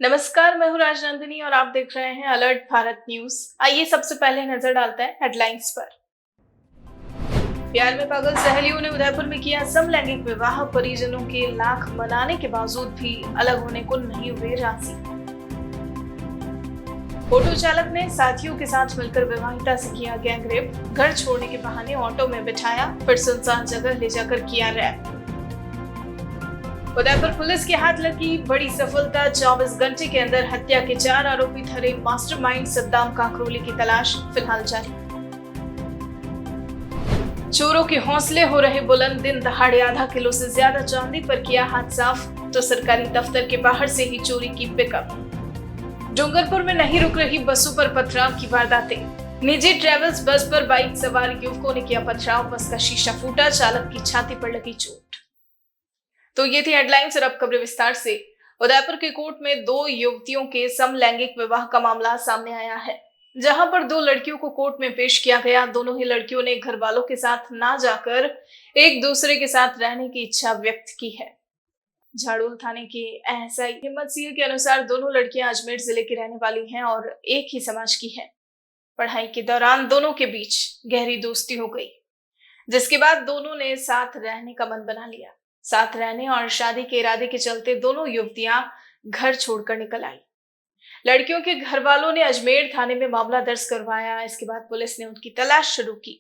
नमस्कार, मैं हूँ राजनंदिनी और आप देख रहे हैं अलर्ट भारत न्यूज। आइए सबसे पहले नजर डालते हैं हेडलाइंस पर। प्यार में पागल सहेलियों ने उदयपुर में किया समलैंगिक विवाह, परिजनों के लाख मनाने के बावजूद भी अलग होने को नहीं हुए राजी। ऑटो चालक ने साथियों के साथ मिलकर विवाहिता से किया गैंगरेप, घर छोड़ने के बहाने ऑटो में बिठाया, फिर सुनसान जगह ले जाकर किया रैप। उदयपुर पुलिस के हाथ लगी बड़ी सफलता, 24 घंटे के अंदर हत्या के 4 आरोपी धरे, मास्टरमाइंड सद्दाम काकरोली की तलाश फिलहाल जारी। चोरों के हौसले हो रहे बुलंद, दिन दहाड़े आधा किलो से ज्यादा चांदी पर किया हाथ साफ, तो सरकारी दफ्तर के बाहर से ही चोरी की पिकअप। डूंगरपुर में नहीं रुक रही बसों पर पथराव की वारदातें, निजी ट्रेवल्स बस पर बाइक सवार युवकों ने किया पथराव, बस का शीशा फूटा, चालक की छाती पर लगी चोट। तो ये थी हेडलाइंस और अब खबरें विस्तार से। उदयपुर के कोर्ट में 2 युवतियों के समलैंगिक विवाह का मामला सामने आया है, जहां पर 2 लड़कियों को कोर्ट में पेश किया गया। दोनों ही लड़कियों ने घर वालों के साथ ना जाकर एक दूसरे के साथ रहने की इच्छा व्यक्त की है। झाड़ूल थाने के एएसआई हिम्मत सिंह के अनुसार दोनों लड़कियां अजमेर जिले की रहने वाली हैं और एक ही समाज की हैं। पढ़ाई के दौरान दोनों के बीच गहरी दोस्ती हो गई, जिसके बाद दोनों ने साथ रहने का मन बना लिया। साथ रहने और शादी के इरादे के चलते दोनों युवतियां घर छोड़कर निकल आई। लड़कियों के घर वालों ने अजमेर थाने में मामला दर्ज करवाया। इसके बाद पुलिस ने उनकी तलाश शुरू की।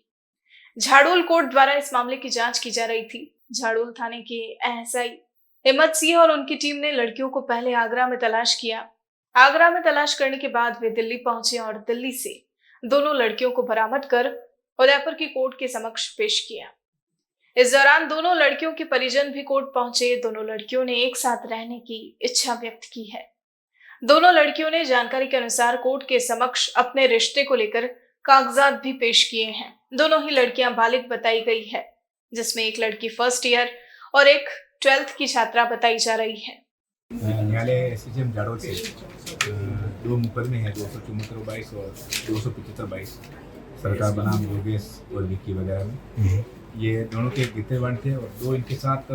झाड़ूल कोर्ट द्वारा इस मामले की जांच की जा रही थी। झाड़ूल थाने के एएसआई हिम्मत सिंह और उनकी टीम ने लड़कियों को पहले आगरा में तलाश किया। आगरा में तलाश करने के बाद वे दिल्ली पहुंचे और दिल्ली से दोनों लड़कियों को बरामद कर उदयपुर की कोर्ट के समक्ष पेश किया। इस दौरान दोनों लड़कियों के परिजन भी कोर्ट पहुंचे। दोनों लड़कियों ने एक साथ रहने की इच्छा व्यक्त की है। दोनों लड़कियों ने जानकारी के अनुसार कोर्ट के समक्ष अपने रिश्ते को लेकर कागजात भी पेश किए हैं। दोनों ही लड़कियां बालिग बताई गई है, जिसमें एक लड़की फर्स्ट ईयर और एक 12th की छात्रा बताई जा रही है। न्यायालय एसडीएम झाड़ोल से 2 मुकदमे हैं, 274/22 और 275/22 सरकार बनाम योगेश और विक्की वगैरह में। ये दोनों के गिरते वारंट थे और 2 इनके साथ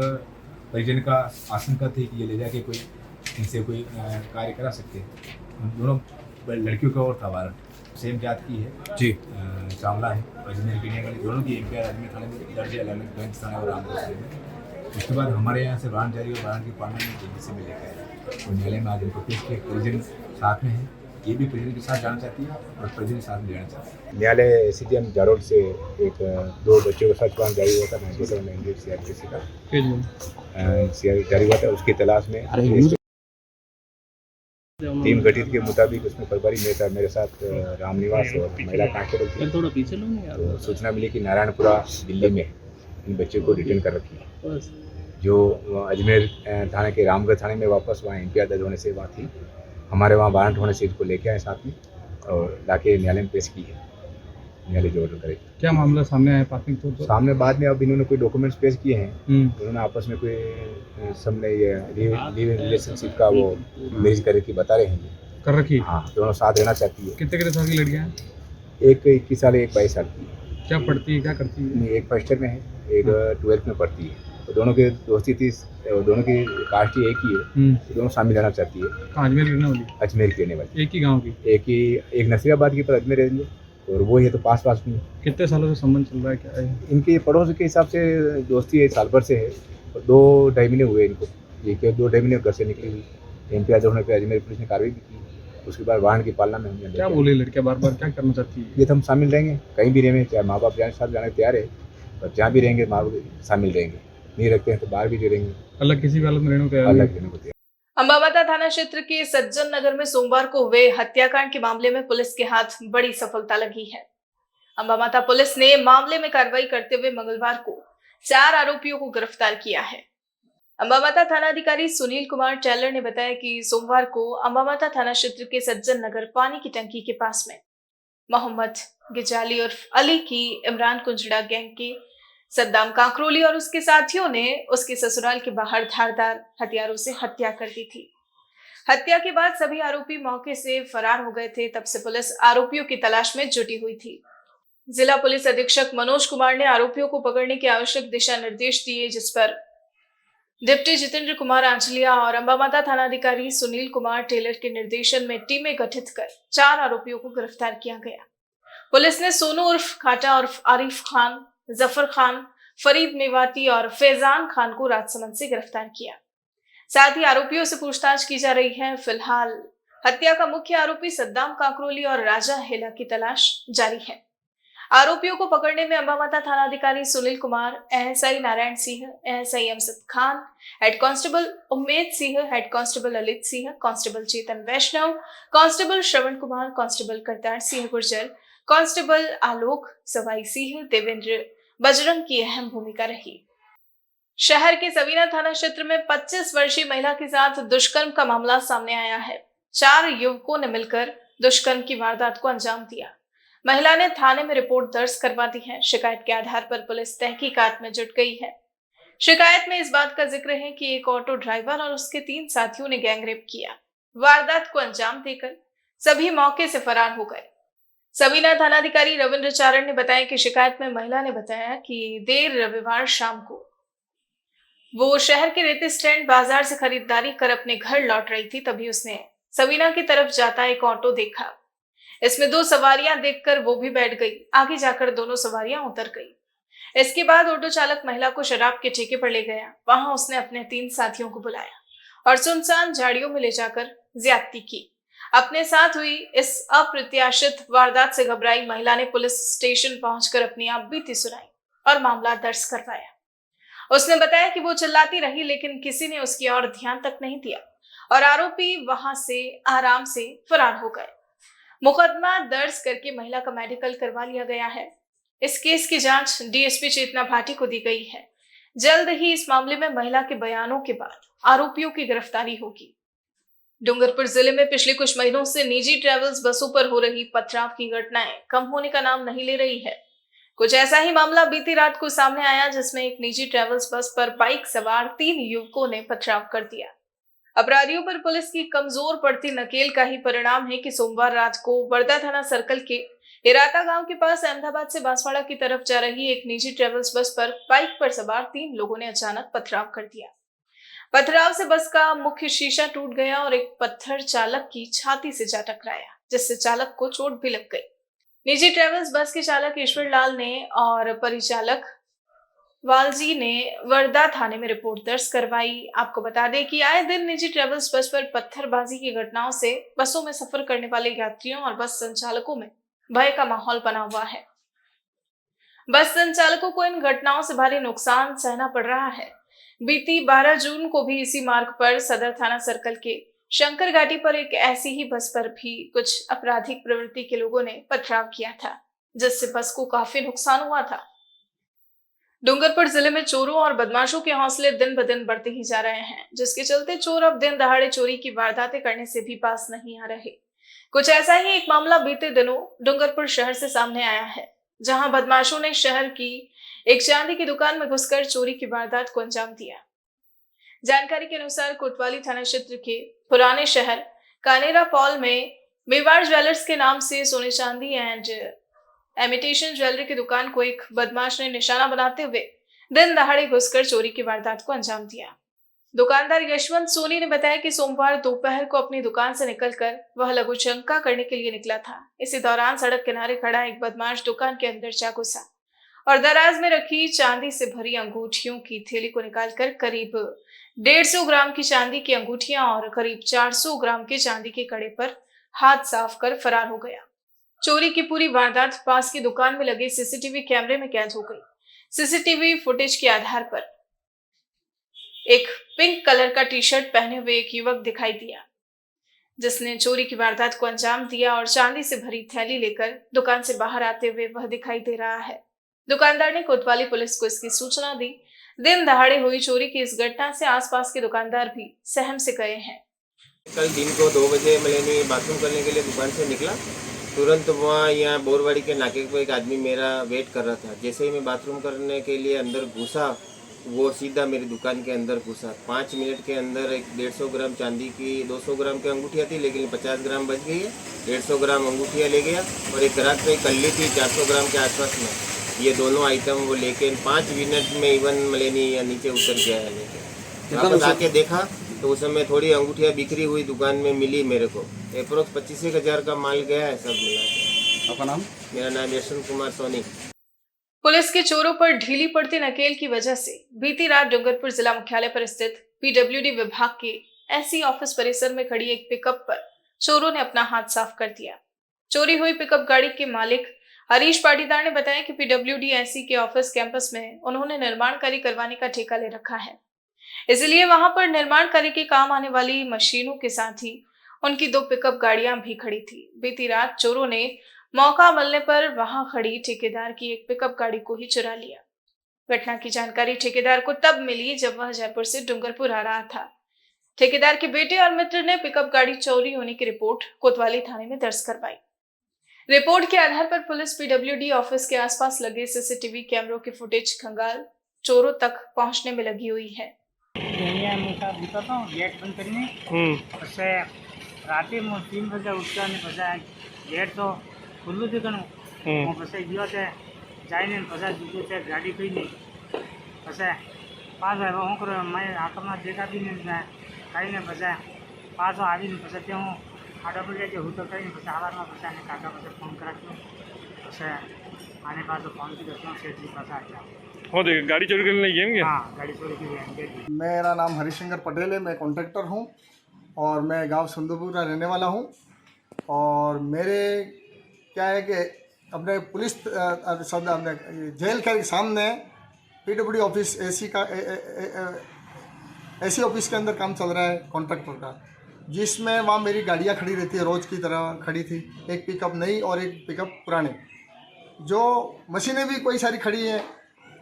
परिजन का आशंका थी कि ये ले जाके कोई इनसे कोई कार्य करा सकते हैं। दोनों लड़कियों का और था वारंट, सेम जात की है जी, चावला है, अजमेर की रहने वाली। दोनों की एफआईआर अजमेर थाने में दर्ज है, अलग गंज थाना और रामपुर में। उसके बाद हमारे यहाँ से वारंट जारी और वारंट की पालना में तेजी से लेकर आए और न्यायालय में आज इनको पेश किया। परिजन साथ में है, ये भी परिजन के साथ जाना चाहती है और परिजन के साथ लेना चाहती है। न्यायालय एसीडीएम झाड़ोल से 2 बच्चों के साथ वारंट जारी हुआ था, 9798 सीआरपीसी का जारी हुआ था। उसकी तलाश में टीम गठित के मुताबिक उसमें प्रभारी मेरे साथ रामनिवास और महिला कांस्टेबल थी। थोड़ा पीछे तो सूचना मिली कि नारायणपुरा दिल्ली में इन बच्चों को डिटेन कर रखी है, जो अजमेर थाने के रामगढ़ थाने में वापस वहाँ एफआईआर दर्ज होने से बात थी। हमारे वहाँ वारंट होने से इसको लेके आए साथ में और लाके न्यायालय में पेश की है। न्यायालय जो ऑर्डर करे। क्या मामला सामने आया प्राथमिक तौर पर? सामने बाद में अब इन्होंने कोई डॉक्यूमेंट्स पेश किए हैं। उन्होंने आपस में कोई सामने ये रिलेशनशिप का वो मैरिज करे की बता रहे हैं कर रखी। हाँ, दोनों साथ रहना चाहती है। कितने साल की लड़कियाँ हैं? एक 21 साल, एक 22 साल की। क्या पढ़ती है, क्या करती है? एक फर्स्ट ईयर में है, एक 12th में पढ़ती है। तो दोनों की दोस्ती थी, दोनों की कास्ट ही एक ही है, तो दोनों शामिल रहना चाहती है। अजमेर की रहने वाली? अजमेर की रहने वाली। एक ही गाँव की? एक नसीराबाद की, पर अजमेर रहेंगे और वो है तो पास में। कितने सालों से संबंध चल रहा है, क्या है? इनके पड़ोस के हिसाब से दोस्ती है, साल भर से है और 2-2.5 महीने हुए इनको। ये 2-2.5 महीने घर से निकली हुई। एफआईआर होने पर अजमेर पुलिस ने कार्रवाई भी की। उसके बाद वाहन की पालना में हमने क्या बोले लड़कियाँ बार बार, क्या करना चाहती है? ये तो हम शामिल रहेंगे, कहीं भी रहेंगे, चाहे माँ बाप जाने साथ जाने तैयार है, और जहाँ भी रहेंगे माँ बाप शामिल रहेंगे। नहीं रखते हैं तो बाहर भी रहेंगे, अलग किसी भी हालत में रहने को तैयार? अलग रहने को तैयार। अंबामाता थाना क्षेत्र के सज्जन नगर में सोमवार को हुए हत्याकांड के मामले में पुलिस के हाथ बड़ी सफलता लगी है। अंबामाता पुलिस ने मामले में कार्रवाई करते हुए मंगलवार को 4 आरोपियों को गिरफ्तार किया है। अंबामाता थानाधिकारी सुनील कुमार टेलर ने बताया कि सोमवार को अंबामाता थाना क्षेत्र के सज्जन नगर पानी की टंकी के पास में मोहम्मद गिजाली और अली की इमरान कुंजड़ा गैंग के सद्दाम काकरोली और उसके साथियों ने उसके ससुराल के बाहर धारदार हथियारों से हत्या कर दी थी। हत्या के बाद सभी आरोपी मौके से फरार हो गए थे। तब से पुलिस आरोपियों की तलाश में जुटी हुई थी। जिला पुलिस अधीक्षक मनोज कुमार ने आरोपियों को पकड़ने के आवश्यक दिशा निर्देश दिए, जिस पर डिप्टी जितेंद्र कुमार आंचलिया और अंबामाता थानाधिकारी सुनील कुमार टेलर के निर्देशन में टीमें गठित कर 4 आरोपियों को गिरफ्तार किया गया। पुलिस ने सोनू उर्फ खाटा उर्फ आरिफ खान, जफर खान, फरीद मेवाती और फैजान खान को राजसमंद से गिरफ्तार किया। साथ ही आरोपियों से पूछताछ की जा रही है। फिलहाल हत्या का मुख्य आरोपी सद्दाम काकरोली और राजा हेला की तलाश जारी है। आरोपियों को पकड़ने में अंबामाता थानाधिकारी Sunil Kumar, ASI Narayan Singh, ASI Amjad Khan, head constable Ummed Singh, head constable Lalit Singh, constable Chetan Vaishnav, constable Shravan Kumar, constable Kartar Singh Gurjar, constable Alok Sawai Singh, Devendra Bajrang की अहम भूमिका रही। शहर के सवीना थाना क्षेत्र में 25 वर्षीय महिला के साथ दुष्कर्म का मामला सामने आया है। 4 युवकों ने मिलकर दुष्कर्म की वारदात को अंजाम दिया। महिला ने थाने में रिपोर्ट दर्ज करवा दी है। शिकायत के आधार पर पुलिस तहकीकात में जुट गई है। शिकायत में इस बात का जिक्र है कि एक ऑटो ड्राइवर और उसके 3 साथियों ने गैंगरेप किया। वारदात को अंजाम देकर सभी मौके से फरार हो गए। सवीना थानाधिकारी रविंद्र चारण ने बताया कि शिकायत में महिला ने बताया कि देर रविवार शाम को वो शहर के रेती स्टैंड बाजार से खरीदारी कर अपने घर लौट रही थी। तभी उसने सवीना की तरफ जाता एक ऑटो देखा। इसमें 2 सवारियां देखकर वो भी बैठ गई। आगे जाकर दोनों सवारियां उतर गई। इसके बाद ऑटो चालक महिला को शराब के ठेके पर ले गया। वहां उसने अपने 3 साथियों को बुलाया और सुनसान झाड़ियों में ले जाकर ज्यादती की। अपने साथ हुई इस अप्रत्याशित वारदात से घबराई महिला ने पुलिस स्टेशन पहुंचकर अपनी आप बीती सुनाई और मामला दर्ज करवाया। उसने बताया कि वो चिल्लाती रही लेकिन किसी ने उसकी ओर ध्यान तक नहीं दिया और आरोपी वहां से आराम से फरार हो गए। मुकदमा दर्ज करके महिला का मेडिकल करवा लिया गया है। इस केस की जांच डीएसपी चेतना भाटी को दी गई है। जल्द ही इस मामले में महिला के बयानों के बाद आरोपियों की गिरफ्तारी होगी। डूंगरपुर जिले में पिछले कुछ महीनों से निजी ट्रेवल्स बसों पर हो रही पथराव की घटनाएं कम होने का नाम नहीं ले रही है। कुछ ऐसा ही मामला बीती रात को सामने आया जिसमें एक निजी ट्रेवल्स बस पर बाइक सवार 3 युवकों ने पथराव कर दिया। अपराधियों पर पुलिस की कमजोर पड़ती नकेल का ही परिणाम है कि सोमवार रात को वर्धा थाना सर्कल के इराता गांव के पास अहमदाबाद से बांसवाड़ा की तरफ जा रही एक निजी ट्रेवल्स बस पर बाइक पर सवार 3 लोगों ने अचानक पथराव कर दिया। पथराव से बस का मुख्य शीशा टूट गया और एक पत्थर चालक की छाती से जा टकराया, जिससे चालक को चोट भी लग गई। निजी ट्रेवल्स बस के चालक ईश्वर लाल ने और परिचालक वालजी ने वर्धा थाने में रिपोर्ट दर्ज करवाई। आपको बता दें कि आए दिन निजी ट्रेवल्स बस पर पत्थरबाजी की घटनाओं से बसों में सफर करने वाले यात्रियों और बस संचालकों में भय का माहौल बना हुआ है। बस संचालकों को इन घटनाओं से भारी नुकसान सहना पड़ रहा है। बीती 12 जून को भी इसी मार्ग पर सदर थाना सर्कल के शंकर घाटी पर एक ऐसी ही बस पर भी कुछ आपराधिक प्रवृत्ति के लोगों ने पथराव किया था, जिससे बस को काफी नुकसान हुआ था। डूंगरपुर जिले में चोरों और बदमाशों के हौसले दिन ब दिन बढ़ते ही जा रहे हैं, जिसके चलते चोर अब दिन दहाड़े चोरी की वारदातें करने से भी पास नहीं आ रहे। कुछ ऐसा ही एक मामला बीते दिनों डूंगरपुर शहर से सामने आया है, जहां बदमाशों ने शहर की एक चांदी की दुकान में घुसकर चोरी की वारदात को अंजाम दिया। जानकारी के अनुसार कोतवाली थाना क्षेत्र के पुराने शहर कानेरा पॉल में मेवाड़ ज्वेलर्स के नाम से सोने चांदी एंड इमिटेशन ज्वेलरी की दुकान को एक बदमाश ने निशाना बनाते हुए दिन दहाड़े घुसकर चोरी की वारदात को अंजाम दिया। दुकानदार यशवंत सोनी ने बताया कि सोमवार दोपहर को अपनी दुकान से निकलकर वह लघु शंका करने के लिए निकला था। इसी दौरान सड़क किनारे खड़ा एक बदमाश दुकान के अंदर जा घुसा और दराज में रखी चांदी से भरी अंगूठियों की थैली को निकालकर करीब 150 ग्राम की चांदी की अंगूठियां और करीब 400 ग्राम के चांदी के कड़े पर हाथ साफ कर फरार हो गया। चोरी की पूरी वारदात पास की दुकान में लगे सीसीटीवी कैमरे में कैद हो गई। सीसीटीवी फुटेज के आधार पर एक पिंक कलर का टी शर्ट पहने हुए एक युवक दिखाई दिया, जिसने चोरी की वारदात को अंजाम दिया और चांदी से भरी थैली लेकर दुकान से बाहर आते हुए वह दिखाई दे रहा है। दुकानदार ने कोतवाली पुलिस को इसकी सूचना दी। दिन दहाड़े हुई चोरी की इस घटना से आसपास के दुकानदार भी सहम से गए हैं। कल दिन को 2 बजे मैंने बाथरूम करने के लिए दुकान से निकला। तुरंत वहाँ यहाँ बोरवाड़ी के नाके पर एक आदमी मेरा वेट कर रहा था। जैसे ही मैं बाथरूम करने के लिए अंदर घुसा, वो सीधा मेरी दुकान के अंदर घुसा। 5 मिनट के अंदर एक 150 ग्राम चांदी की 200 ग्राम की अंगूठियाँ थी, लेकिन 50 ग्राम बच गई है। 150 ग्राम अंगूठियाँ ले गया और एक ग्राहक पे कल्ली थी 400 ग्राम के आसपास में। ये दोनों आइटम वो लेके 5 मिनट में इवन मलेनी या नीचे उतर गया है लेके। वापस आके देखा तो उस समय थोड़ी अंगूठियाँ बिखरी हुई दुकान में मिली मेरे को। अप्रोक्स 25,000 का माल गया है सब मिला के। आपका नाम? मेरा नाम यशवंत कुमार सोनी। पुलिस के चोरों पर ढीली पड़ती नकेल की वजह से बीती रात डूंगरपुर जिला मुख्यालय पर स्थित पीडब्ल्यूडी विभाग के एससी ऑफिस परिसर में खड़ी एक पिकअप पर चोरों ने अपना हाथ साफ कर दिया। चोरी हुई पिकअप गाड़ी के मालिक हरीश पाटीदार ने बताया कि पीडब्ल्यूडी एससी के ऑफिस कैंपस में उन्होंने निर्माण कार्य करवाने का ठेका ले रखा है, इसलिए वहां पर निर्माण कार्य के काम आने वाली मशीनों के साथ ही उनकी 2 पिकअप गाड़ियां भी खड़ी थी। बीती रात चोरों ने मौका मिलने पर वहां खड़ी ठेकेदार की एक पिकअप गाड़ी को ही चुरा लिया। घटना की जानकारी ठेकेदार को तब मिली जब वह जयपुर से डूंगरपुर आ रहा था। ठेकेदार के बेटे और मित्र ने पिकअप गाड़ी चोरी होने की रिपोर्ट कोतवाली थाने में दर्ज करवाई। रिपोर्ट के आधार पर पुलिस पीडब्ल्यूडी ऑफिस के आसपास लगे सीसीटीवी कैमरों की फुटेज खंगाल चोरों तक पहुंचने में लगी हुई है। गेट बंद करने उससे रात में 3 बजे उठा पछा गेट तो खुल्लू थी कणु पछे गयो छे जाने पछा दूसरे से गाड़ी पी नहीं पछे पास आव्यो हूँ करो मैं आखिर देखा भी नहीं कहीं ने पछे पास आवी पछे हूँ आडा पड़ गया हूँ तो कहीं पछे आवार में पछे काका पछे फोन करा पछे आने पास फोन की दसो सेठ जी पास आ गया। हो देख गाड़ी चोरी करने लगी है क्या? हाँ गाड़ी चोरी की है। मेरा नाम हरिशंकर पटेल है, मैं कॉन्ट्रैक्टर हूँ और मैं गांव सुंदरपुर का रहने वाला हूँ। और मेरे क्या है कि अपने पुलिस अपने जेल के सामने पीडब्ल्यूडी ऑफिस एसी का एसी ऑफिस के अंदर काम चल रहा है कॉन्ट्रैक्टर का, जिसमें वहाँ मेरी गाड़ियाँ खड़ी रहती है, रोज़ की तरह खड़ी थी। एक पिकअप नई और एक पिकअप पुरानी, जो मशीनें भी कोई सारी खड़ी हैं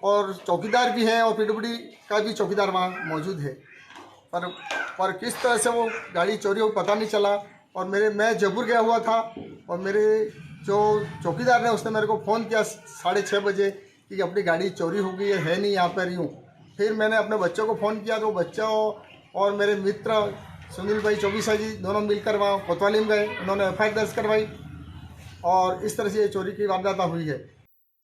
और चौकीदार भी हैं और पीडब्ल्यूडी का भी चौकीदार वहाँ मौजूद है। पर किस तरह से वो गाड़ी चोरी हो पता नहीं चला। और मैं जयपुर गया हुआ था और मेरे जो चौकीदार ने उसने मेरे को फ़ोन किया 6:30 बजे कि अपनी गाड़ी चोरी हो गई है नहीं यहाँ पर यूँ। फिर मैंने अपने बच्चों को फ़ोन किया तो बच्चों और मेरे मित्र सुनील भाई चौबीसा जी दोनों मिलकर वहाँ कोतवाली में गए, उन्होंने FIR दर्ज करवाई और इस तरह से ये चोरी की वारदात हुई है।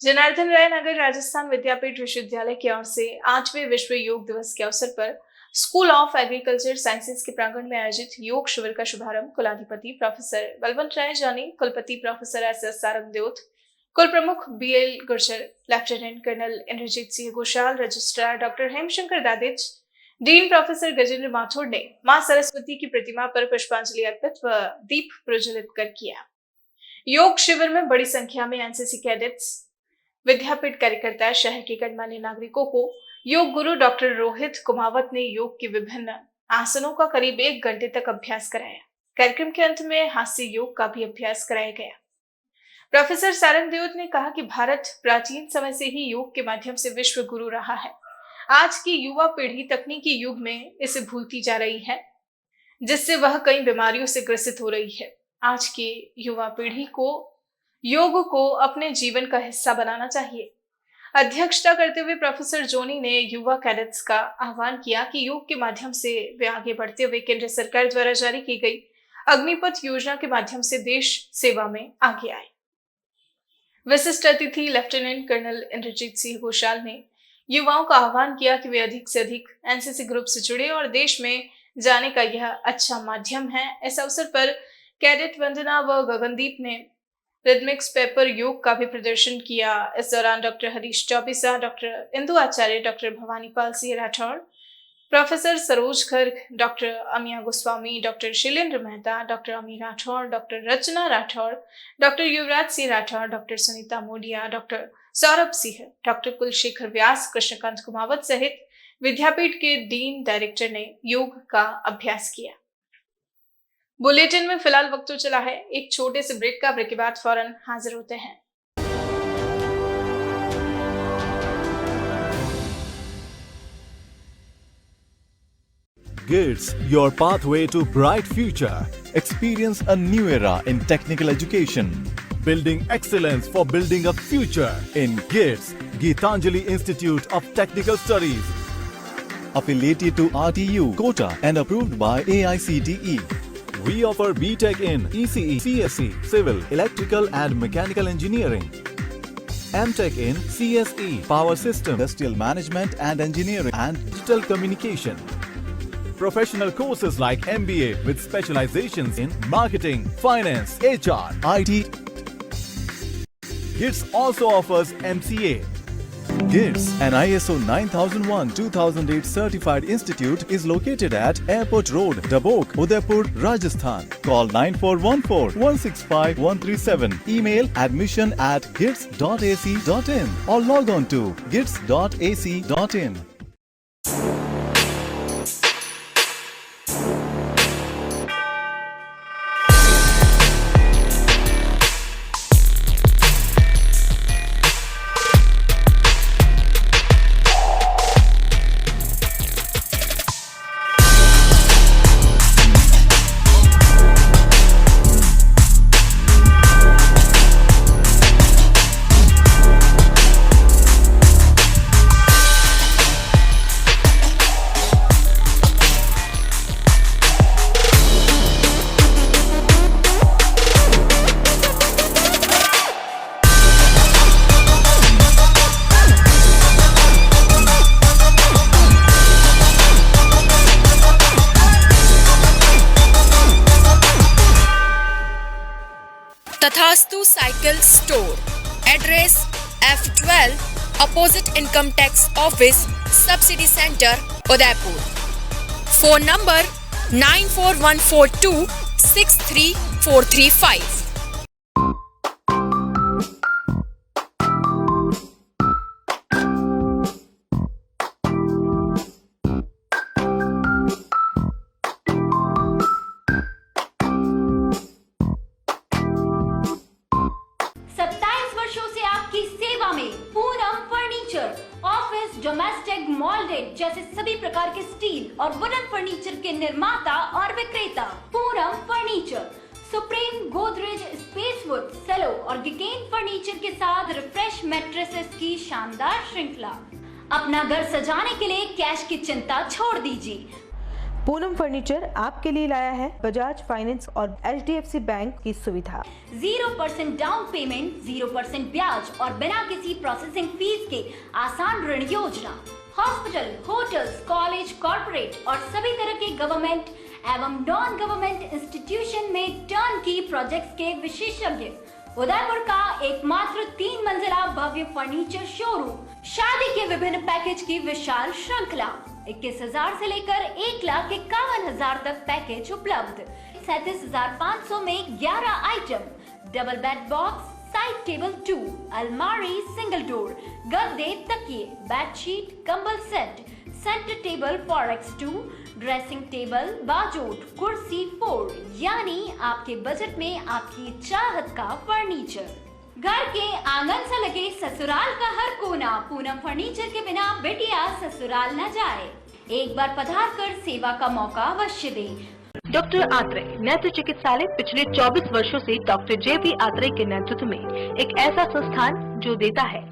जनार्दन राय नगर राजस्थान विद्यापीठ विश्वविद्यालय की ओर से 8वें विश्व योग दिवस के अवसर पर स्कूल ऑफ एग्रीकल्चर साइंसेज के प्रांगण में आयोजित योग शिविर का शुभारंभ कुलाधिपति प्रोफेसर बलवंत राय जानी, कुलपति प्रोफेसर SS सारंगदेव, कुल प्रमुख BL Gurjar, lieutenant colonel Indrajeet Singh Ghoshal, registrar doctor Hemshankar Dadhich, dean professor Gajendra Mathur ने मां सरस्वती की प्रतिमा पर पुष्पांजलि अर्पित व दीप प्रज्वलित कर किया। योग शिविर में बड़ी संख्या में NCC कैडेट्स, विद्यापीठ कार्यकर्ता, शहर के गणमान्य नागरिकों को योग गुरु डॉक्टर रोहित कुमावत ने योग के विभिन्न आसनों का करीब 1 घंटे तक अभ्यास कराया। कार्यक्रम के अंत में हास्य योग का भी अभ्यास कराया गया। प्रोफेसर सारंगदेव ने कहा कि भारत प्राचीन समय से ही योग के माध्यम से विश्व गुरु रहा है। आज की युवा पीढ़ी तकनीकी युग में इसे भूलती जा रही है, जिससे वह कई बीमारियों से ग्रसित हो रही है। आज की युवा पीढ़ी को योग को अपने जीवन का हिस्सा बनाना चाहिए। अध्यक्षता करते हुए प्रोफेसर जोनी ने युवा कैडेट्स का आह्वान किया कि योग के माध्यम से वे आगे बढ़ते हुए केंद्र सरकार द्वारा जारी की गई अग्निपथ योजना के माध्यम से देश सेवा में आगे आए। विशिष्ट अतिथि लेफ्टिनेंट कर्नल इंद्रजीत सिंह घोषाल ने युवाओं का आह्वान किया कि वे अधिक से अधिक NCC ग्रुप से जुड़े और देश में जाने का यह अच्छा माध्यम है। इस अवसर पर कैडेट वंदना व गगनदीप ने रिदमिक्स पेपर योग का भी प्रदर्शन किया। इस दौरान doctor Harish Chaubisa, doctor Indu Acharya, doctor Bhawanipal Singh Rathore, professor Saroj Garg, doctor Amiya Goswami, doctor Shailendra Mehta, doctor Ami Rathore, doctor Rachna Rathore, doctor Yuvraj Singh Rathore, doctor Sunita Modiya, doctor Saurabh Singh, doctor Kulshekhar Vyas, Krishnakant Kumawat सहित विद्यापीठ के डीन डायरेक्टर ने योग का अभ्यास किया। बुलेटिन में फिलहाल वक्त तो चला है एक छोटे से ब्रेक का। ब्रेक के बाद फौरन हाजिर होते हैं। GITS, your pathway to bright future. Experience a new era in technical education. Building excellence for building a future in GITS, Geetanjali Institute of Technical Studies. Affiliated to RTU, Kota and approved by AICTE. We offer BTech in ECE, CSE, Civil, Electrical and Mechanical Engineering. MTech in CSE, Power System, Industrial Management and Engineering and Digital Communication. professional courses like MBA with specializations in marketing, finance, HR, IT. GITS also offers MCA. GITS, an ISO 9001-2008 certified institute, is located at Airport Road, Dabok, Udaipur, Rajasthan. Call 9414-165-137. Email admission@gits.ac.in or log on to gits.ac.in. Tathastu cycle store, address F12 opposite income tax office, subsidy centre, Udaipur. Phone number 9414263435। Domestic, moulded जैसे सभी प्रकार के steel और wooden furniture के निर्माता और विक्रेता पूरम furniture, supreme, Godrej, स्पेसवुड, सेलो और गिगेन फर्नीचर के साथ रिफ्रेश मैट्रेसेस की शानदार श्रृंखला। अपना घर सजाने के लिए कैश की चिंता छोड़ दीजिए। पूनम फर्नीचर आपके लिए लाया है बजाज फाइनेंस और HDFC बैंक की सुविधा। 0% डाउन पेमेंट, 0% ब्याज और बिना किसी प्रोसेसिंग फीस के आसान ऋण योजना। हॉस्पिटल, होटल्स, कॉलेज, कॉर्पोरेट और सभी तरह के गवर्नमेंट एवं नॉन गवर्नमेंट इंस्टीट्यूशन में टर्न की प्रोजेक्ट्स के विशेषज्ञ। उदयपुर का एकमात्र 3 मंजिला भव्य फर्नीचर शोरूम, शादी के विभिन्न पैकेज की विशाल श्रृंखला। 21,000 से लेकर 1,51,000 तक पैकेज उपलब्ध। 37,500 में 11 item, double bed box, side table 2, अलमारी सिंगल डोर, गद्दे, तकिए, बेडशीट, कंबल set, centre table 4x2, dressing table, बाजोट, कुर्सी 4, यानी आपके बजट में आपकी चाहत का फर्नीचर। घर के आंगन से लगे ससुराल का हर कोना, पूनम फर्नीचर के बिना बेटिया ससुराल न जाए। एक बार पधार कर सेवा का मौका अवश्य दें। डॉक्टर आत्रेय नेत्र चिकित्सालय पिछले 24 वर्षों से डॉक्टर JP आत्रेय के नेतृत्व में एक ऐसा संस्थान जो देता है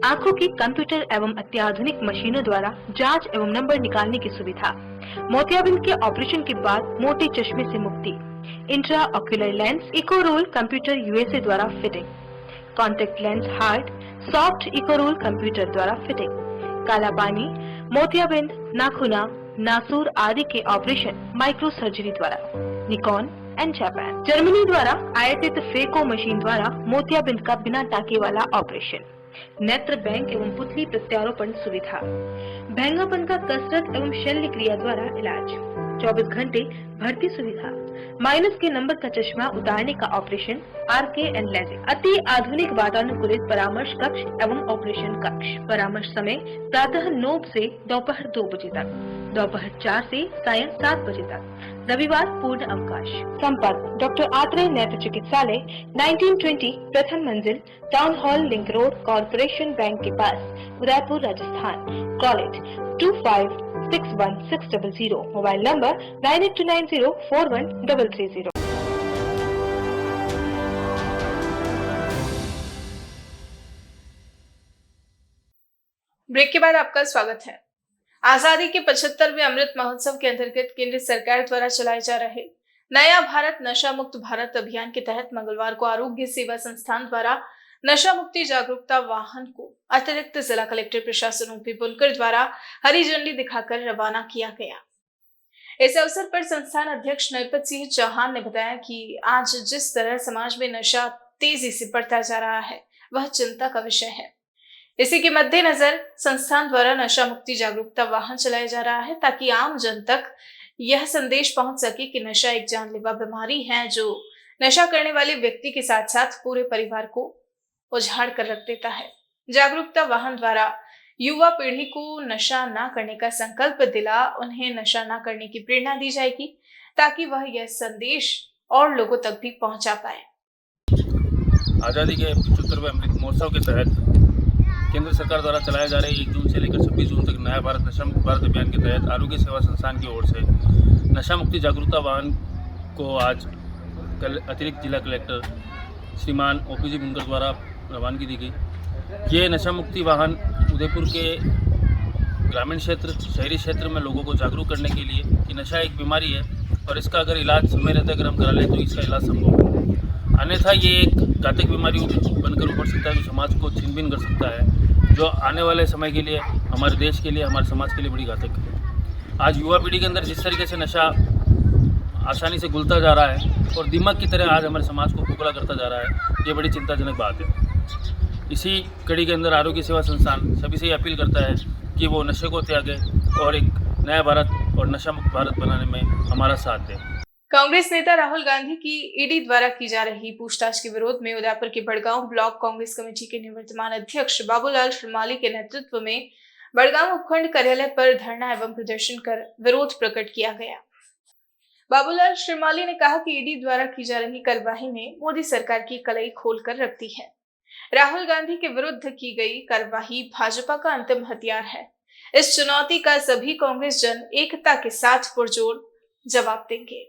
आंखों की कंप्यूटर एवं अत्याधुनिक मशीनों द्वारा जांच एवं नंबर निकालने की सुविधा, मोतियाबिंद के ऑपरेशन के बाद मोटे चश्मे से मुक्ति, इंट्रा ऑक्यूलर लेंस, इको रोल कंप्यूटर USA द्वारा फिटिंग, कॉन्टेक्ट लेंस हार्ड, सॉफ्ट इको रोल कंप्यूटर द्वारा फिटिंग, काला पानी, मोतियाबिंद, नाखूना, नासूर आदि के ऑपरेशन माइक्रो सर्जरी द्वारा, निकॉन एंड जापान, जर्मनी द्वारा आयातित फेको मशीन द्वारा मोतियाबिंद का बिना टाके वाला ऑपरेशन, नेत्र बैंक एवं पुतली प्रत्यारोपण सुविधा, भैंगापन का कसरत एवं शल्य क्रिया द्वारा इलाज, 24 घंटे भर्ती सुविधा, माइनस के नंबर का चश्मा उतारने का ऑपरेशन, RK एंड लेजिक, अति आधुनिक वातानुकूलित परामर्श कक्ष एवं ऑपरेशन कक्ष। परामर्श समय प्रातः 9 से दोपहर 2 बजे तक, दोपहर 4 से सायं 7 बजे तक, रविवार पूर्ण अवकाश। संपर्क डॉक्टर आत्रेय नेत्र चिकित्सालय 1920 प्रथम मंजिल, town hall, link road, corporation bank के पास, Udaipur, Rajasthan. College 25616000, mobile number 9829041330। Break के बाद आपका स्वागत है। आजादी के 75वें अमृत महोत्सव के अंतर्गत केंद्र सरकार द्वारा चलाए जा रहे नया भारत नशा मुक्त भारत अभियान के तहत मंगलवार को आरोग्य सेवा संस्थान द्वारा नशा मुक्ति जागरूकता वाहन को अतिरिक्त जिला कलेक्टर प्रशासन OP बुनकर द्वारा हरी झंडी दिखाकर रवाना किया गया। इस अवसर पर संस्थान अध्यक्ष नरपत सिंह चौहान ने बताया कि आज जिस तरह समाज में नशा तेजी से बढ़ता जा रहा है वह चिंता का विषय है। इसी के मद्देनजर संस्थान द्वारा नशा मुक्ति जागरूकता वाहन चलाया जा रहा है ताकि आम जन तक यह संदेश पहुंच सके कि नशा एक जानलेवा बीमारी है जो नशा करने वाले व्यक्ति के साथ साथ पूरे परिवार को उजाड़ कर रख देता है। जागरूकता वाहन द्वारा युवा पीढ़ी को नशा ना करने का संकल्प दिला उन्हें नशा ना करने की प्रेरणा दी जाएगी ताकि वह यह संदेश और लोगों तक भी पहुंचा पाए। आज़ादी के 75वें अमृत महोत्सव के तहत केंद्र सरकार द्वारा चलाए जा रहे 1 जून से लेकर 26 जून तक नया भारत नशा मुक्त भारत अभियान के तहत आरोग्य सेवा संस्थान की ओर से नशा मुक्ति जागरूकता वाहन को आज कल अतिरिक्त जिला कलेक्टर श्रीमान OPG बुनकर द्वारा रवानगी दी गई। ये नशा मुक्ति वाहन उदयपुर के ग्रामीण क्षेत्र शहरी क्षेत्र में लोगों को जागरूक करने के लिए कि नशा एक बीमारी है और इसका अगर इलाज समय रहते अगर हम करा लें तो इसका इलाज संभव है। अन्यथा ये एक घातक बीमारी बनकर उभर सकता है जो समाज को छिन भिन कर सकता है, जो आने वाले समय के लिए हमारे देश के लिए हमारे समाज के लिए बड़ी घातक है। आज युवा पीढ़ी के अंदर जिस तरीके से नशा आसानी से घुलता जा रहा है और दिमाग की तरह आज हमारे समाज को खोखला करता जा रहा है, ये बड़ी चिंताजनक बात है। इसी कड़ी के अंदर आरोग्य सेवा संस्थान सभी से अपील करता है कि वो नशे को त्यागे और एक नया भारत और नशा मुक्त भारत बनाने में हमारा साथ दें। कांग्रेस नेता राहुल गांधी की ईडी द्वारा की जा रही पूछताछ के विरोध में उदयपुर के बड़गांव ब्लॉक कांग्रेस कमेटी के निवर्तमान अध्यक्ष बाबूलाल श्रीमाली के नेतृत्व में बड़गांव उपखंड कार्यालय पर धरना एवं प्रदर्शन कर विरोध प्रकट किया गया। बाबूलाल श्रीमाली ने कहा कि ईडी द्वारा की जा रही कार्यवाही ने मोदी सरकार की कलाई खोलकर रख दी है। राहुल गांधी के विरुद्ध की गई कार्यवाही भाजपा का अंतिम हथियार है। इस चुनौती का सभी कांग्रेस जन एकता के साथ पुरजोर जवाब देंगे।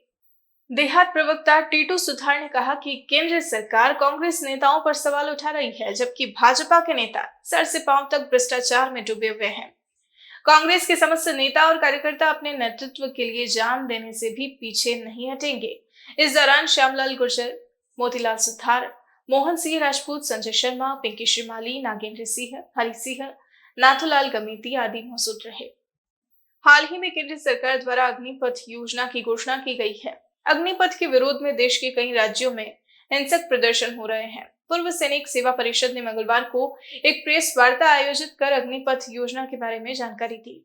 देहात प्रवक्ता टीटू सुथार ने कहा कि केंद्र सरकार कांग्रेस नेताओं पर सवाल उठा रही है जबकि भाजपा के नेता सर से पांव तक भ्रष्टाचार में डूबे हुए हैं। कांग्रेस के समस्त नेता और कार्यकर्ता अपने नेतृत्व के लिए जान देने से भी पीछे नहीं हटेंगे। इस दौरान श्यामलाल गुर्जर, मोतीलाल सुथार, मोहन सिंह राजपूत, संजय शर्मा, पिंकी श्रीमाली, नागेंद्र सिंह, हरि सिंह, नाथूलाल गमीती आदि मौजूद रहे। हाल ही में केंद्र सरकार द्वारा अग्निपथ योजना की घोषणा की गई है। अग्निपथ के विरोध में देश के कई राज्यों में हिंसक प्रदर्शन हो रहे हैं। पूर्व सैनिक सेवा परिषद ने मंगलवार को एक प्रेस वार्ता आयोजित कर अग्निपथ योजना के बारे में जानकारी दी।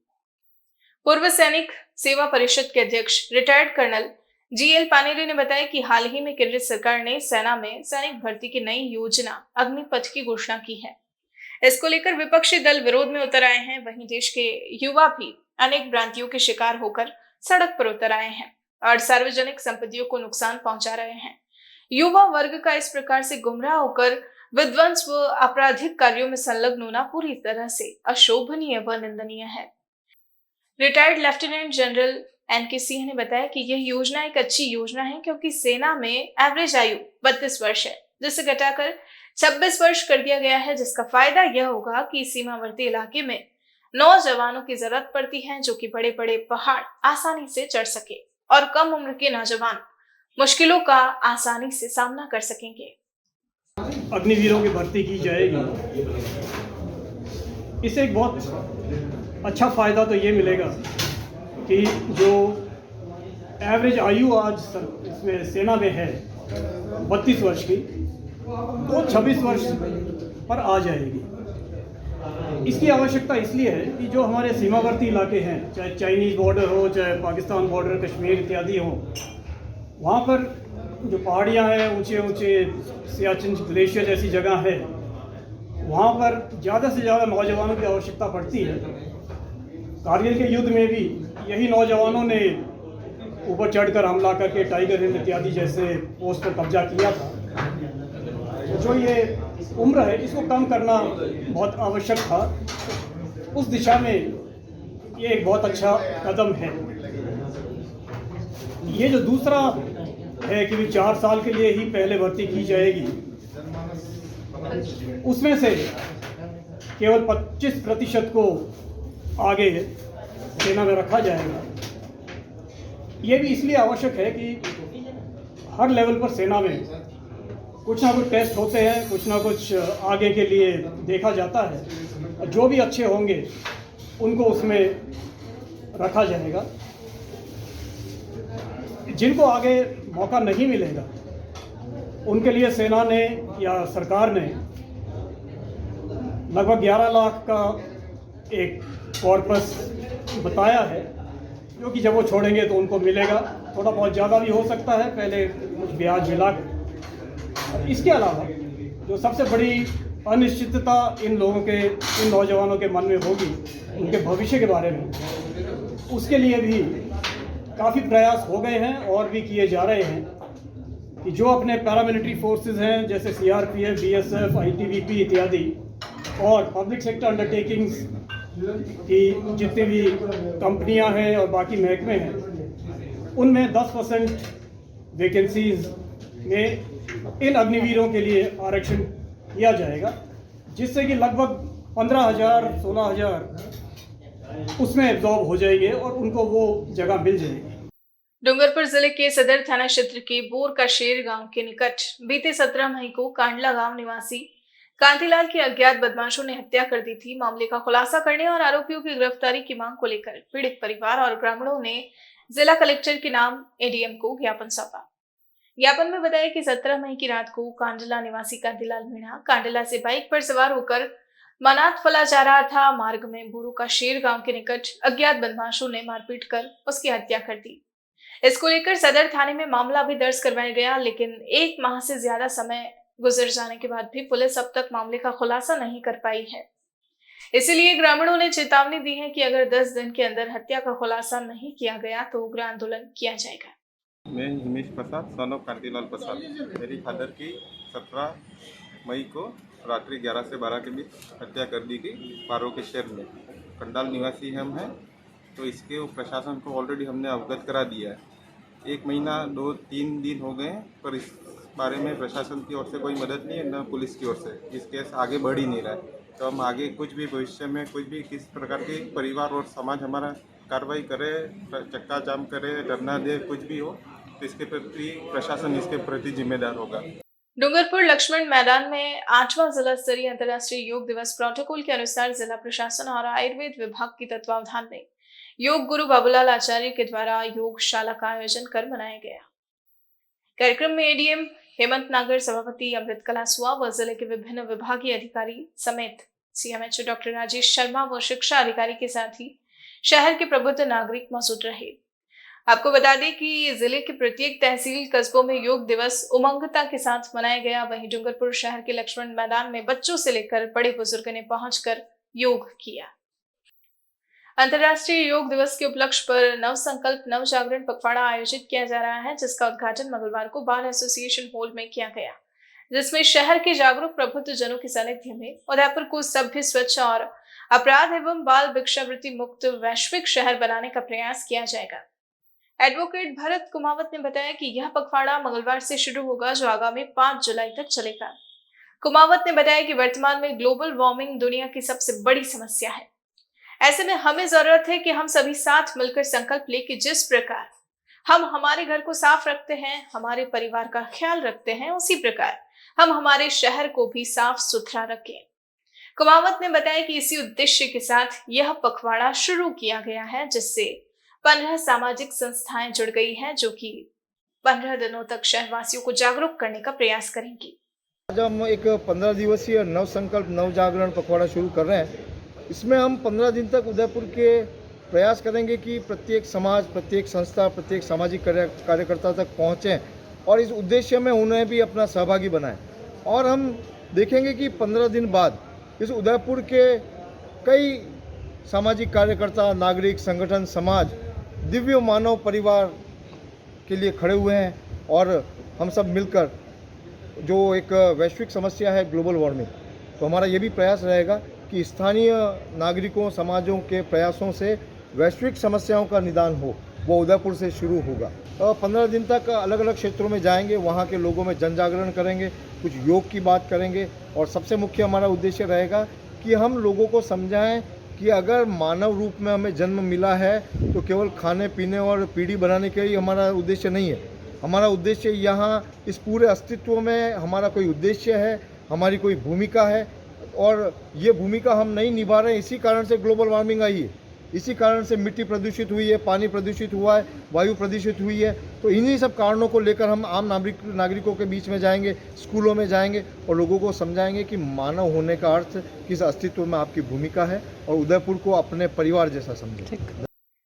पूर्व सैनिक सेवा परिषद के अध्यक्ष रिटायर्ड कर्नल GL पानेरे ने बताया कि हाल ही में केंद्र सरकार ने सेना में सैनिक भर्ती की नई योजना अग्निपथ की घोषणा की है। इसको लेकर विपक्षी दल विरोध में उतर आए हैं। वहीं देश के युवा भी अनेक भ्रांतियों के शिकार होकर सड़क पर उतर आए हैं और सार्वजनिक संपत्तियों को नुकसान पहुंचा रहे हैं। युवा वर्ग का इस प्रकार से गुमराह होकर विध्वंस व आपराधिक कार्यों में संलग्न होना पूरी तरह से अशोभनीय व निंदनीय है। Retired lieutenant general NK Singh ने बताया कि यह योजना एक अच्छी योजना है क्योंकि सेना में एवरेज आयु 32 वर्ष है, जिसे घटाकर 26 वर्ष कर दिया गया है, जिसका फायदा यह होगा कि सीमावर्ती इलाके में नौजवानों की जरूरत पड़ती है जो कि बड़े बड़े पहाड़ आसानी से चढ़ सके और कम उम्र के नौजवान मुश्किलों का आसानी से सामना कर सकेंगे। अग्निवीरों की भर्ती की जाएगी। इससे एक बहुत अच्छा फायदा तो ये मिलेगा कि जो एवरेज आयु आज इसमें सेना में है 32 वर्ष की, तो 26 वर्ष पर आ जाएगी। इसकी आवश्यकता इसलिए है कि जो हमारे सीमावर्ती इलाके हैं, चाहे चाइनीज़ बॉर्डर हो, चाहे पाकिस्तान बॉर्डर, कश्मीर इत्यादि हो, वहाँ पर जो पहाड़ियाँ हैं, ऊंचे ऊंचे सियाचिन ग्लेशियर जैसी जगह है, वहाँ पर ज़्यादा से ज़्यादा नौजवानों की आवश्यकता पड़ती है। कारगिल के युद्ध में भी यही नौजवानों ने ऊपर चढ़कर हमला करके टाइगर हिल इत्यादि जैसे पोस्ट पर कब्जा किया था। तो जो ये उम्र है इसको कम करना बहुत आवश्यक था। उस दिशा में ये एक बहुत अच्छा कदम है। ये जो दूसरा है कि 4 साल के लिए ही पहले भर्ती की जाएगी, उसमें से केवल 25% को आगे सेना में रखा जाएगा। ये भी इसलिए आवश्यक है कि हर लेवल पर सेना में कुछ ना कुछ टेस्ट होते हैं, कुछ ना कुछ आगे के लिए देखा जाता है, और जो भी अच्छे होंगे उनको उसमें रखा जाएगा। जिनको आगे मौका नहीं मिलेगा उनके लिए सेना ने या सरकार ने लगभग 11 लाख का एक कॉर्पस बताया है, जो कि जब वो छोड़ेंगे तो उनको मिलेगा। थोड़ा बहुत ज़्यादा भी हो सकता है, पहले कुछ ब्याज मिला। इसके अलावा जो सबसे बड़ी अनिश्चितता इन नौजवानों के मन में होगी उनके भविष्य के बारे में, उसके लिए भी काफ़ी प्रयास हो गए हैं और भी किए जा रहे हैं कि जो अपने पैरामिलिट्री फोर्सेस हैं जैसे सीआरपीएफ, बीएसएफ, आईटीबीपी इत्यादि और पब्लिक सेक्टर अंडरटेकिंग्स की जितनी भी कंपनियां हैं और बाकी महकमे हैं, उनमें 10% वैकेंसीज में इन अग्निवीरों के लिए आरक्षण किया जाएगा, जिससे कि लगभग 15,000-16,000 उसमें एब्जॉर्ब हो जाएंगे और उनको वो जगह मिल जाएगी। डूंगरपुर जिले के सदर थाना क्षेत्र के बोर का शेर गांव के निकट बीते 17 मई को कांडला गांव निवासी कांतिलाल की अज्ञात बदमाशों ने हत्या कर दी थी। मामले का खुलासा करने और आरोपियों की गिरफ्तारी की मांग को लेकर पीड़ित परिवार और ग्रामीणों ने जिला कलेक्टर के नाम एडीएम को ज्ञापन सौंपा। ज्ञापन में बताया कि 17 मई की रात को कांडला निवासी कांतिलाल मीणा कांडला से बाइक पर सवार होकर मनात फला जा रहा था। मार्ग में बोरो का शेर गांव के निकट अज्ञात बदमाशों ने मारपीट कर उसकी हत्या कर दी। इसको लेकर सदर थाने में मामला भी दर्ज करवाया गया, लेकिन 1 माह से ज्यादा समय गुजर जाने के बाद भी पुलिस अब तक मामले का खुलासा नहीं कर पाई है। इसीलिए ग्रामीणों ने चेतावनी दी है कि अगर 10 दिन के अंदर हत्या का खुलासा नहीं किया गया तो उग्र आंदोलन किया जाएगा। मैं हिमेश प्रसाद सन ऑफ कांतिलाल प्रसाद, मेरी फादर की 17 मई को रात्रि 11 से 12 के बीच हत्या कर दी गई पारो के शहर में। कंडाल निवासी हम हैं, तो इसके प्रशासन को ऑलरेडी हमने अवगत करा दिया है। 1 महीना 2-3 दिन हो गए हैं, पर इस बारे में प्रशासन की ओर से कोई मदद नहीं है, न पुलिस की ओर से। इस केस आगे बढ़ ही नहीं रहा है, तो हम आगे कुछ भी भविष्य में कुछ भी किस प्रकार के परिवार और समाज हमारा कार्रवाई करे, चक्का जाम करे, धरना दे, कुछ भी हो, तो इसके प्रति प्रशासन इसके प्रति जिम्मेदार होगा। डूंगरपुर लक्ष्मण मैदान में 8वां जिला स्तरीय अंतर्राष्ट्रीय योग दिवस प्रोटोकॉल के अनुसार जिला प्रशासन और आयुर्वेद विभाग के तत्वावधान में योग गुरु बाबूलाल आचार्य के द्वारा योगशाला का आयोजन कर मनाया गया। कार्यक्रम में एडीएम हेमंत नागर, सभापति अमृत कलासुआ व जिले के विभिन्न विभागीय अधिकारी समेत सीएमएचओ डॉक्टर राजेश शर्मा व शिक्षा अधिकारी के साथ ही शहर के प्रबुद्ध नागरिक मौजूद रहे। आपको बता दें कि जिले के प्रत्येक तहसील कस्बों में योग दिवस उमंगता के साथ मनाया गया। वहीं डूंगरपुर शहर के लक्ष्मण मैदान में बच्चों से लेकर बड़े बुजुर्ग ने पहुंचकर योग किया। अंतर्राष्ट्रीय योग दिवस के उपलक्ष्य पर नव संकल्प नव जागरण पखवाड़ा आयोजित किया जा रहा है, जिसका उद्घाटन मंगलवार को बार एसोसिएशन हॉल में किया गया, जिसमें शहर के जागरूक प्रबुद्ध जनों के सानिध्य में उदयपुर को सभ्य, स्वच्छ और अपराध एवं बाल भिक्षावृत्ति मुक्त वैश्विक शहर बनाने का प्रयास किया जाएगा। एडवोकेट भरत कुमावत ने बताया कि यह पखवाड़ा मंगलवार से शुरू होगा, जो आगामी 5 जुलाई तक चलेगा। कुमावत ने बताया कि वर्तमान में ग्लोबल वार्मिंग दुनिया की सबसे बड़ी समस्या है। ऐसे में हमें जरूरत है कि हम सभी साथ मिलकर संकल्प लें कि जिस प्रकार हम हमारे घर को साफ रखते हैं, हमारे परिवार का ख्याल रखते हैं, उसी प्रकार हम हमारे शहर को भी साफ सुथरा रखें। कुमावत ने बताया कि इसी उद्देश्य के साथ यह पखवाड़ा शुरू किया गया है, जिससे 15 सामाजिक संस्थाएं जुड़ गई हैं, जो कि 15 दिनों तक शहरवासियों को जागरूक करने का प्रयास करेंगी। आज हम एक 15 दिवसीय नव संकल्प नव जागरण पखवाड़ा शुरू कर रहे हैं। इसमें हम 15 दिन तक उदयपुर के प्रयास करेंगे कि प्रत्येक समाज, प्रत्येक संस्था, प्रत्येक सामाजिक कार्यकर्ता तक पहुँचें और इस उद्देश्य में उन्हें भी अपना सहभागी बनाएं। और हम देखेंगे कि 15 दिन बाद इस उदयपुर के कई सामाजिक कार्यकर्ता, नागरिक संगठन, समाज दिव्य मानव परिवार के लिए खड़े हुए हैं और हम सब मिलकर जो एक वैश्विक समस्या है ग्लोबल वार्मिंग, तो हमारा ये भी प्रयास रहेगा कि स्थानीय नागरिकों, समाजों के प्रयासों से वैश्विक समस्याओं का निदान हो, वो उदयपुर से शुरू होगा। 15 दिन तक अलग अलग क्षेत्रों में जाएंगे, वहाँ के लोगों में जन जागरण करेंगे, कुछ योग की बात करेंगे और सबसे मुख्य हमारा उद्देश्य रहेगा कि हम लोगों को समझाएं कि अगर मानव रूप में हमें जन्म मिला है तो केवल खाने पीने और पीढ़ी बनाने के लिए हमारा उद्देश्य नहीं है। हमारा उद्देश्य यहाँ इस पूरे अस्तित्व में हमारा कोई उद्देश्य है, हमारी कोई भूमिका है और ये भूमिका हम नहीं निभा रहे हैं, इसी कारण से ग्लोबल वार्मिंग आई है। इसी कारण से मिट्टी प्रदूषित हुई है, पानी प्रदूषित हुआ है, वायु प्रदूषित हुई है। तो इन्हीं सब कारणों को लेकर हम आम नागरिकों के बीच में जाएंगे, स्कूलों में जाएंगे और लोगों को समझाएंगे कि मानव होने का अर्थ किस अस्तित्व में आपकी भूमिका है और उदयपुर को अपने परिवार जैसा समझें।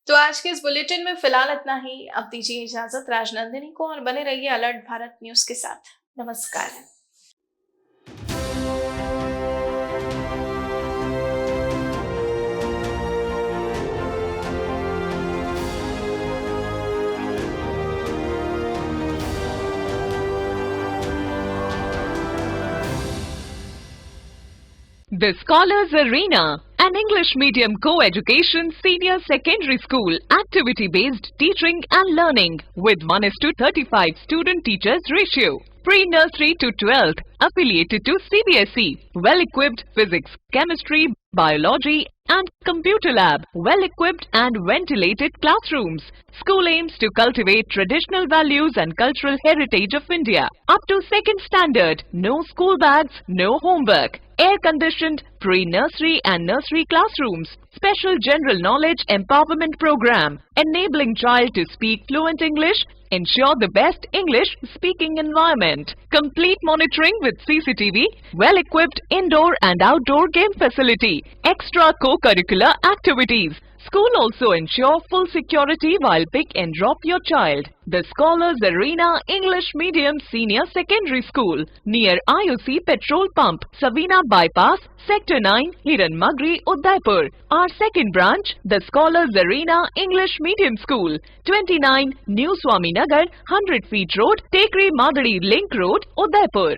तो आज के इस बुलेटिन में फिलहाल इतना ही। अब दीजिए इजाजत राजनंदिनी को और बने रहिए अलर्ट भारत न्यूज के साथ। नमस्कार। The Scholars Arena, an English medium co-education senior secondary school, activity-based teaching and learning with 1:35 student-teachers ratio. Pre-nursery to 12th, affiliated to CBSE. Well-equipped physics, chemistry, biology and computer lab. Well-equipped and ventilated classrooms. School aims to cultivate traditional values and cultural heritage of India. Up to 2nd standard, no school bags, no homework. Air-conditioned pre-nursery and nursery classrooms. Special general knowledge empowerment program. Enabling child to speak fluent English. Ensure the best English speaking environment. Complete monitoring with CCTV. Well-equipped indoor and outdoor game facility. Extra co-curricular activities. School also ensure full security while pick and drop your child. The Scholars Arena English Medium Senior Secondary School near IOC Petrol Pump, Savina Bypass, Sector 9, Hiran Magri, Udaipur. Our second branch, the Scholars Arena English Medium School, 29 New Swami Nagar, 100 Feet Road, Tekri Madadi Link Road, Udaipur.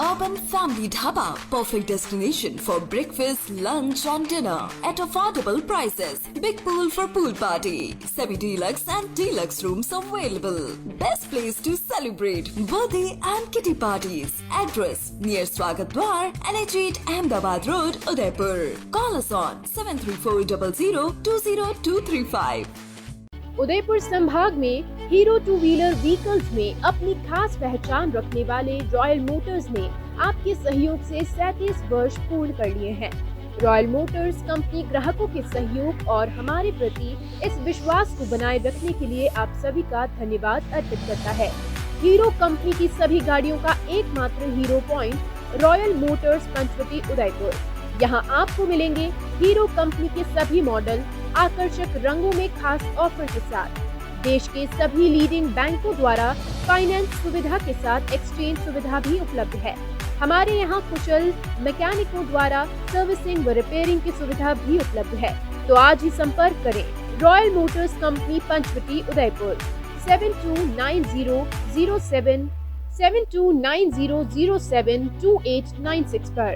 Urban Family Dhaba, perfect destination for breakfast, lunch and dinner at affordable prices. Big pool for pool party, semi-deluxe and deluxe rooms available. Best place to celebrate birthday and kitty parties. Address near Swagat Dwar, NH8 Ahmedabad Road, Udaipur. Call us on 7340020235. Udaipur संभाग में hero two wheeler vehicles में अपनी खास पहचान रखने वाले royal Motors ने आपके सहयोग से 37 वर्ष पूर्ण कर लिए हैं। रॉयल मोटर्स कंपनी ग्राहकों के सहयोग और हमारे प्रति इस विश्वास को बनाए रखने के लिए आप सभी का धन्यवाद अर्पित करता है। हीरो कंपनी की सभी गाड़ियों का एकमात्र Hero point Royal Motors Panchvati Udaipur. यहाँ आपको मिलेंगे हीरो कंपनी के सभी मॉडल आकर्षक रंगों में खास ऑफर के साथ। देश के सभी लीडिंग बैंकों द्वारा फाइनेंस सुविधा के साथ एक्सचेंज सुविधा भी उपलब्ध है। हमारे यहाँ कुशल मैकेनिकों द्वारा सर्विसिंग व रिपेयरिंग की सुविधा भी उपलब्ध है। तो आज ही संपर्क करें Royal Motors company Panchvati Udaipur 7290072896 पर।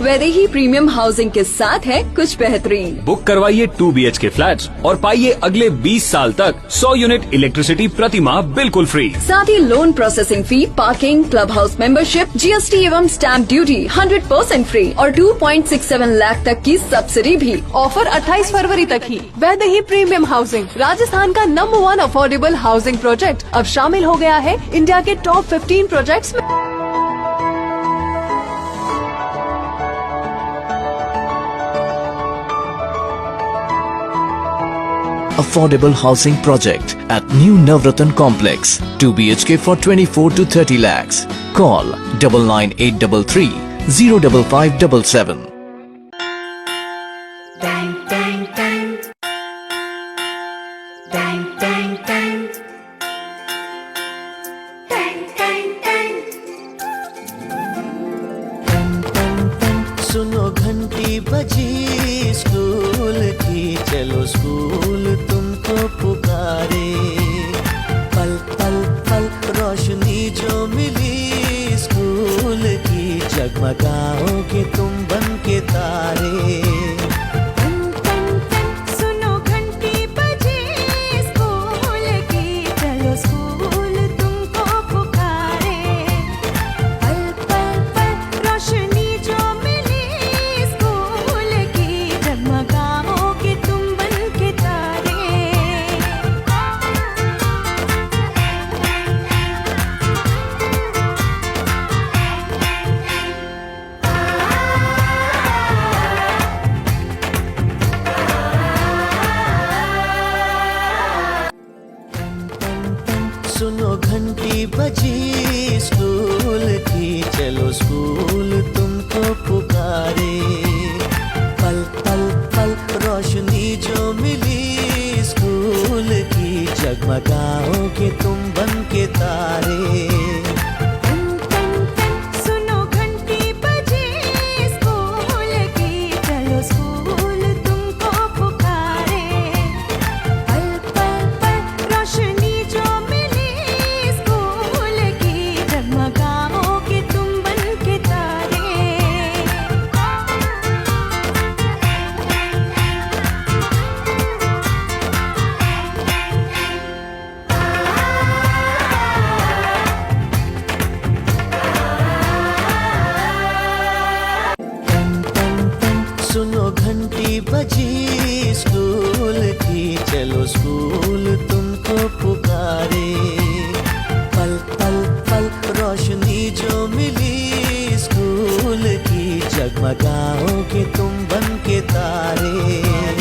वैदेही प्रीमियम हाउसिंग के साथ है कुछ बेहतरीन। बुक करवाइए 2 BHK फ्लैट्स और पाइए अगले 20 साल तक 100 यूनिट इलेक्ट्रिसिटी प्रति माह बिल्कुल फ्री। साथ ही loan processing fee, parking, club house membership, GST एवं स्टैम्प ड्यूटी 100% फ्री और 2.67 लाख तक की सब्सिडी भी। ऑफर 28 फरवरी तक ही। वैदेही प्रीमियम हाउसिंग राजस्थान का नंबर 1 अफोर्डेबल हाउसिंग प्रोजेक्ट अब शामिल हो गया है इंडिया के टॉप 15 प्रोजेक्ट्स में। Affordable housing project at New Navratan Complex, 2 BHK for 24 to 30 lakhs. Call 99833 05577. Dang, dang, dang. Dang, dang, dang. Dang, dang, dang. सुनो घंटी बजी स्कूल की, चलो स्कूल तुमको पुकारे। पल पल पल रोशनी जो मिली स्कूल की, जगमगाओगे तुम बन के तारे। सुनो घंटी बजी स्कूल की, चलो स्कूल तुमको पुकारे। पल पल पल रोशनी जो मिली स्कूल की, जगमगाओगे तुम बन के तारे। जगमगाओगे तुम बन के तारे। सुनो घंटी बजे स्कूल की, चलो स्कूल तुमको पुकारे। पल पल पल रोशनी जो मिली स्कूल की, जगमगाओगे तुम बन के तारे। सुनो घंटी बजी स्कूल की, चलो स्कूल तुमको पुकारे। पल पल पल रोशनी जो मिली स्कूल की, जगमगाओगे तुम बन के तारे।